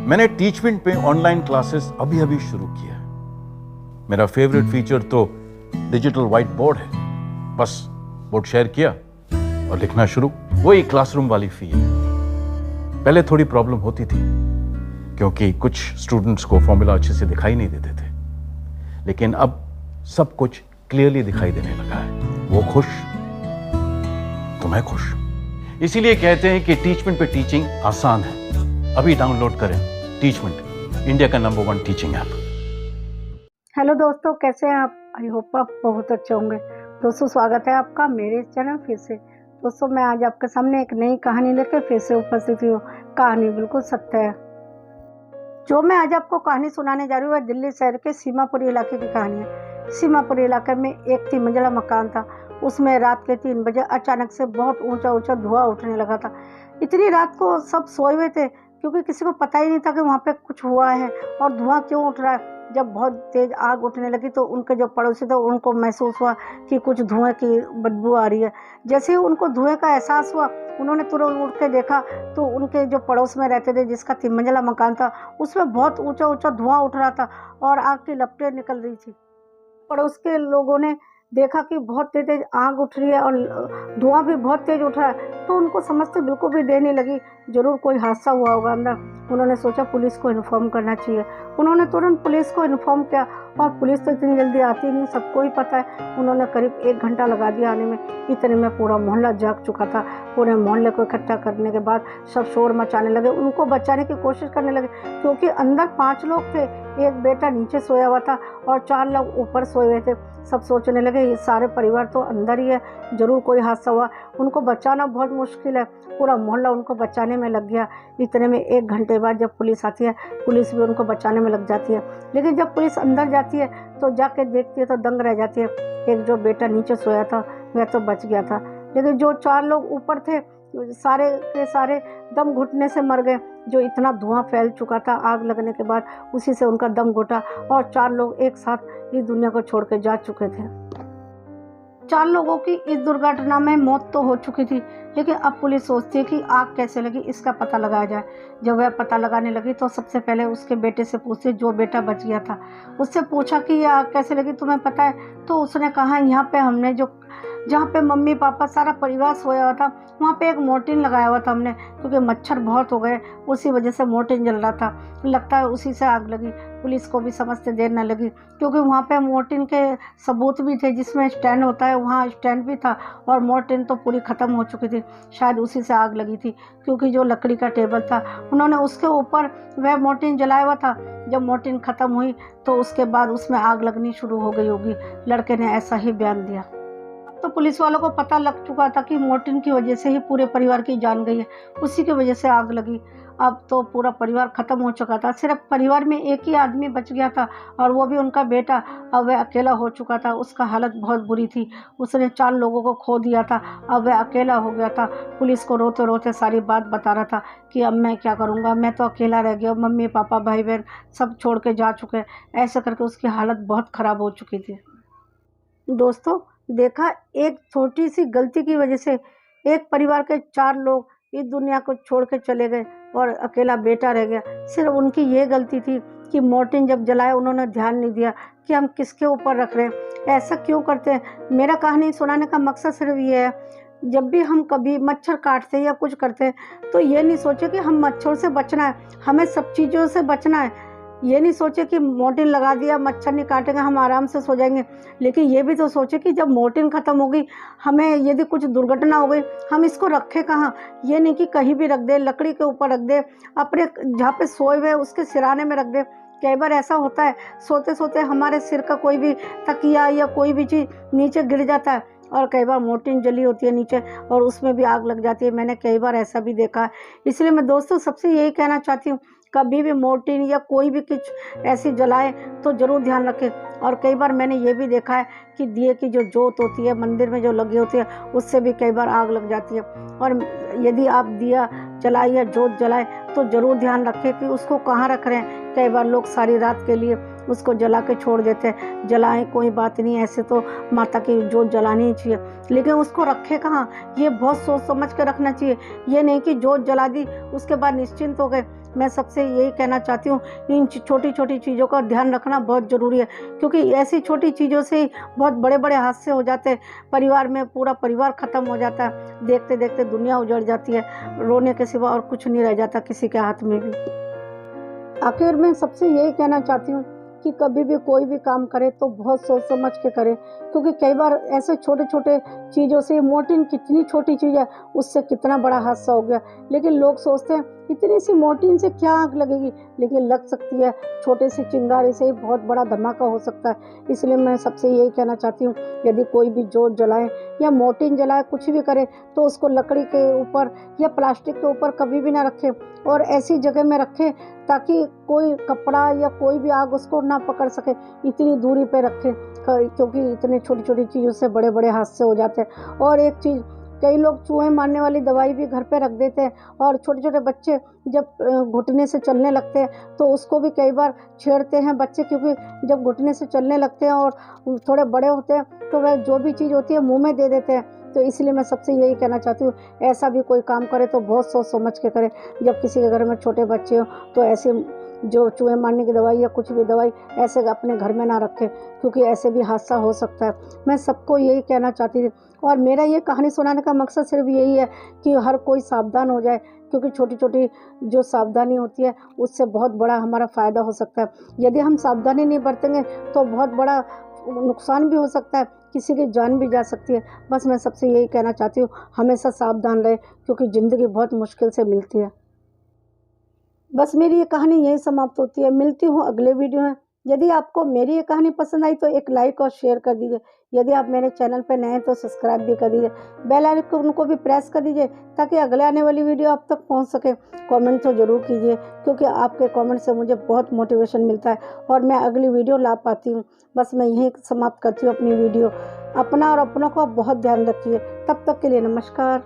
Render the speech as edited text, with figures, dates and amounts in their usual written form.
मैंने टीचमेंट पे online classes अभी अभी शुरू किया है। मेरा फेवरेट फीचर तो डिजिटल व्हाइट बोर्ड है। बस बोर्ड शेयर किया और लिखना शुरू। वही क्लासरूम वाली फील। पहले थोड़ी प्रॉब्लम होती थी क्योंकि कुछ स्टूडेंट्स को फॉर्मूला अच्छे से दिखाई नहीं देते थे, लेकिन अब सब कुछ क्लियरली दिखाई देने लगा है। वो खुश तो मैं खुश। इसीलिए कहते हैं कि टीचमेंट पे टीचिंग आसान है। अभी डाउनलोड करें टीचमेंट, इंडिया का नंबर 1 टीचिंग ऐप। हेलो दोस्तों, कैसे हैं आप? आई होप आप बहुत अच्छे होंगे। दोस्तों, स्वागत है आपका मेरे चैनल फिर से। दोस्तों, मैं आज आपके सामने एक नई कहानी लेकर फिर से उपस्थित हुई हूँ। कहानी बिल्कुल सत्य है। जो मैं आज आपको कहानी सुनाने जा रही हूँ वह दिल्ली शहर के सीमापुरी इलाके की कहानी है। सीमापुरी इलाके में एक 3 मंजिला मकान था। उसमें रात के 3 बजे अचानक से बहुत ऊंचा ऊंचा धुआं उठने लगा था। इतनी रात को सब सोए हुए थे क्योंकि किसी को पता ही नहीं था कि वहाँ पे कुछ हुआ है और धुआं क्यों उठ रहा है। जब बहुत तेज आग उठने लगी तो उनके जो पड़ोसी थे उनको महसूस हुआ कि कुछ धुएं की बदबू आ रही है। जैसे ही उनको धुएं का एहसास हुआ, उन्होंने तुरंत उठ के देखा तो उनके जो पड़ोस में रहते थे, जिसका 3 मंजिला मकान था, उसमें बहुत ऊंचा ऊंचा धुआं उठ रहा था और आग की लपटें निकल रही थी। पड़ोस के लोगों ने देखा कि बहुत तेज तेज आग उठ रही है और धुआं भी बहुत तेज उठ रहा है, तो उनको समझते बिल्कुल भी देर नहीं लगी, जरूर कोई हादसा हुआ होगा अंदर। उन्होंने सोचा पुलिस को इन्फॉर्म करना चाहिए। उन्होंने तुरंत पुलिस को इन्फॉर्म किया और पुलिस तो इतनी जल्दी आती नहीं, सबको ही पता है। उन्होंने करीब 1 घंटा लगा दिया आने में। इतने में पूरा मोहल्ला जाग चुका था। पूरे मोहल्ले को इकट्ठा करने के बाद सब शोर मचाने लगे, उनको बचाने की कोशिश करने लगे, क्योंकि अंदर 5 लोग थे। एक बेटा नीचे सोया हुआ था और 4 लोग ऊपर सोए हुए थे। सब सोचने लगे ये सारे परिवार तो अंदर ही है, जरूर कोई हादसा हुआ। उनको बचाना बहुत मुश्किल है। पूरा मोहल्ला उनको बचाने में लग गया। इतने में 1 घंटे बाद जब पुलिस आती है, पुलिस भी उनको बचाने में लग जाती है। लेकिन जब पुलिस अंदर जाती है तो जाके देखती है तो दंग रह जाती है। एक जो बेटा नीचे सोया था वह तो बच गया था, लेकिन जो 4 लोग ऊपर थे सारे के सारे दम घुटने से मर गए। जो इतना धुआं फैल चुका था आग लगने के बाद, उसी से उनका दम घुटा और 4 लोग एक साथ इस दुनिया को छोड़ के जा चुके थे। 4 लोगों की इस दुर्घटना में मौत तो हो चुकी थी, लेकिन अब पुलिस सोचती है कि आग कैसे लगी इसका पता लगाया जाए। जब वह पता लगाने लगी तो सबसे पहले उसके बेटे से पूछती, जो बेटा बच गया था, उससे पूछा कि ये आग कैसे लगी, तुम्हें पता है? तो उसने कहा यहाँ पे हमने जहाँ पे मम्मी पापा सारा परिवार सोया हुआ था, वहाँ पे एक मोर्टिन लगाया हुआ था हमने, क्योंकि मच्छर बहुत हो गए, उसी वजह से मोर्टिन जल रहा था, लगता है उसी से आग लगी। पुलिस को भी समझते देर न लगी, क्योंकि वहाँ पे मोर्टिन के सबूत भी थे, जिसमें स्टैंड होता है वहाँ स्टैंड भी था और मोर्टिन तो पूरी ख़त्म हो चुकी थी। शायद उसी से आग लगी थी, क्योंकि जो लकड़ी का टेबल था उन्होंने उसके ऊपर वह मोर्टिन जलाया हुआ था। जब मोर्टिन ख़त्म हुई तो उसके बाद उसमें आग लगनी शुरू हो गई होगी। लड़के ने ऐसा ही बयान दिया। तो पुलिस वालों को पता लग चुका था कि मोर्टिन की वजह से ही पूरे परिवार की जान गई है, उसी की वजह से आग लगी। अब तो पूरा परिवार खत्म हो चुका था। सिर्फ परिवार में एक ही आदमी बच गया था और वो भी उनका बेटा। अब वह अकेला हो चुका था, उसका हालत बहुत बुरी थी। उसने 4 लोगों को खो दिया था, अब वह अकेला हो गया था। पुलिस को रोते रोते सारी बात बता रहा था कि अब मैं क्या करूँगा, मैं तो अकेला रह गया, मम्मी पापा भाई बहन सब छोड़ के जा चुके। ऐसा करके उसकी हालत बहुत ख़राब हो चुकी थी। दोस्तों, देखा, एक छोटी सी गलती की वजह से एक परिवार के 4 लोग इस दुनिया को छोड़ के चले गए और अकेला बेटा रह गया। सिर्फ उनकी ये गलती थी कि मोर्टिन जब जलाया उन्होंने ध्यान नहीं दिया कि हम किसके ऊपर रख रहे हैं, ऐसा क्यों करते हैं। मेरा कहानी सुनाने का मकसद सिर्फ ये है, जब भी हम कभी मच्छर काटते हैं या कुछ करते हैं तो ये नहीं सोचे कि हम मच्छर से बचना है, हमें सब चीज़ों से बचना है। ये नहीं सोचे कि मोर्टिन लगा दिया, मच्छर नहीं काटेंगे, हम आराम से सो जाएंगे। लेकिन ये भी तो सोचे कि जब मोर्टिन ख़त्म हो गई, हमें यदि कुछ दुर्घटना हो गई, हम इसको रखें कहाँ। ये नहीं कि कहीं भी रख दे, लकड़ी के ऊपर रख दे, अपने जहाँ पे सोए हुए उसके सिराने में रख दे। कई बार ऐसा होता है, सोते सोते हमारे सिर का कोई भी तकिया या कोई भी चीज़ नीचे गिर जाता है और कई बार मोर्टिन जली होती है नीचे और उसमें भी आग लग जाती है। मैंने कई बार ऐसा भी देखा है। इसलिए मैं दोस्तों सबसे यही कहना चाहती हूँ, कभी भी मोर्टिन या कोई भी कुछ ऐसी जलाए तो ज़रूर ध्यान रखें। और कई बार मैंने ये भी देखा है कि दिए की जो जोत होती है मंदिर में जो लगी होती है, उससे भी कई बार आग लग जाती है। और यदि आप दिया जलाए या जोत जलाए तो ज़रूर ध्यान रखें कि उसको कहाँ रख रहे हैं। कई बार लोग सारी रात के लिए उसको जला के छोड़ देते हैं। जलाएं कोई बात नहीं, ऐसे तो माता की जोत जलानी ही चाहिए, लेकिन उसको रखे कहाँ, ये बहुत सोच समझ के रखना चाहिए। ये नहीं कि जोत जला दी उसके बाद निश्चिंत हो गए। मैं सबसे यही कहना चाहती हूँ, इन छोटी छोटी चीज़ों का ध्यान रखना बहुत ज़रूरी है, क्योंकि ऐसी छोटी चीज़ों से ही बहुत बड़े बड़े हादसे हो जाते हैं। परिवार में पूरा परिवार ख़त्म हो जाता है, देखते देखते दुनिया उजड़ जाती है, रोने के सिवा और कुछ नहीं रह जाता किसी के हाथ में भी। आखिर में सबसे यही कहना चाहती हूँ कि कभी भी कोई भी काम करे तो बहुत सोच समझ के करे, क्योंकि कई बार ऐसे छोटे छोटे चीज़ों से, मोर्टिन कितनी छोटी चीज़ है, उससे कितना बड़ा हादसा हो गया। लेकिन लोग सोचते हैं इतनी सी मोर्टिन से क्या आग लगेगी, लेकिन लग सकती है। छोटे सी चिंगारी से ही बहुत बड़ा धमाका हो सकता है। इसलिए मैं सबसे यही कहना चाहती हूँ, यदि कोई भी जोत जलाए या मोर्टिन जलाए, कुछ भी करे, तो उसको लकड़ी के ऊपर या प्लास्टिक के ऊपर कभी भी ना रखें, और ऐसी जगह में रखें ताकि कोई कपड़ा या कोई भी आग उसको ना पकड़ सके। इतनी दूरी पे रखें, क्योंकि इतने छोटी छोटी चीज़ों से बड़े बड़े हादसे हो जाते हैं। और एक चीज़, कई लोग चूहे मारने वाली दवाई भी घर पे रख देते हैं, और छोटे छोटे बच्चे जब घुटने से चलने लगते हैं तो उसको भी कई बार छेड़ते हैं बच्चे, क्योंकि जब घुटने से चलने लगते हैं और थोड़े बड़े होते हैं तो वह जो भी चीज़ होती है मुंह में दे देते हैं। तो इसलिए मैं सबसे यही कहना चाहती हूँ, ऐसा भी कोई काम करे तो बहुत सोच समझ के करे। जब किसी के घर में छोटे बच्चे हो तो ऐसे जो चूहे मारने की दवाई या कुछ भी दवाई ऐसे अपने घर में ना रखें, क्योंकि ऐसे भी हादसा हो सकता है। मैं सबको यही कहना चाहती थी, और मेरा ये कहानी सुनाने का मकसद सिर्फ यही है कि हर कोई सावधान हो जाए, क्योंकि छोटी छोटी जो सावधानी होती है उससे बहुत बड़ा हमारा फ़ायदा हो सकता है। यदि हम सावधानी नहीं बरतेंगे तो बहुत बड़ा नुकसान भी हो सकता है, किसी की जान भी जा सकती है। बस मैं सबसे यही कहना चाहती हूँ, हमेशा सावधान रहे, क्योंकि ज़िंदगी बहुत मुश्किल से मिलती है। बस मेरी ये कहानी यहीं समाप्त होती है। मिलती हूँ अगले वीडियो में। यदि आपको मेरी ये कहानी पसंद आई तो एक लाइक और शेयर कर दीजिए। यदि आप मेरे चैनल पर नए हैं तो सब्सक्राइब भी कर दीजिए। बेल आइकन को भी प्रेस कर दीजिए ताकि अगले आने वाली वीडियो आप तक पहुंच सके। कमेंट तो ज़रूर कीजिए, क्योंकि आपके कमेंट से मुझे बहुत मोटिवेशन मिलता है और मैं अगली वीडियो ला पाती हूँ। बस मैं यहीं समाप्त करती हूँ अपनी वीडियो। अपना और अपनों का बहुत ध्यान रखिए। तब तक के लिए नमस्कार।